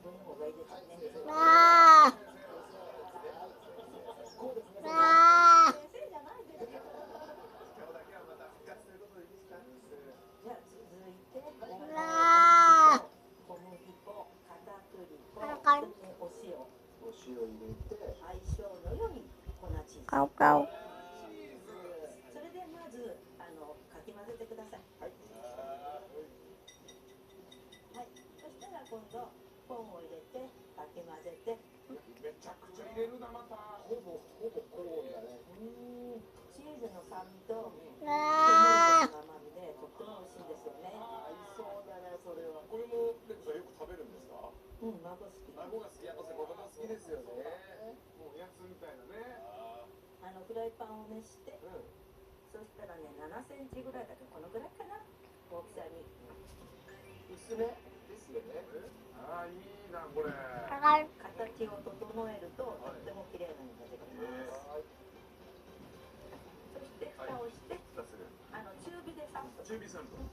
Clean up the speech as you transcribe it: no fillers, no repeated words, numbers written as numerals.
わーわー。顔顔。それでまずかき混ぜてください。はい。はい。そしたら今度ポンを入れてかき混ぜて。めちゃくちゃ入れるなまた。ほぼコーンだね。チーズの酸味とトウモロコシの甘みでとっても美味しいんですよね。合いそうだねそれは。これもレコさんよく食べるんですか？孫好き。孫が好き。やっぱ子供好きですよね。もうおやつみたいなね。フライパンを熱して、そしたらね7センチぐらいだけどこのぐらいかな大きさに。薄めですよね。ああいいなこれ。形を整えるととっても綺麗なのができます。そして蓋をして、中火で3分。中火3分。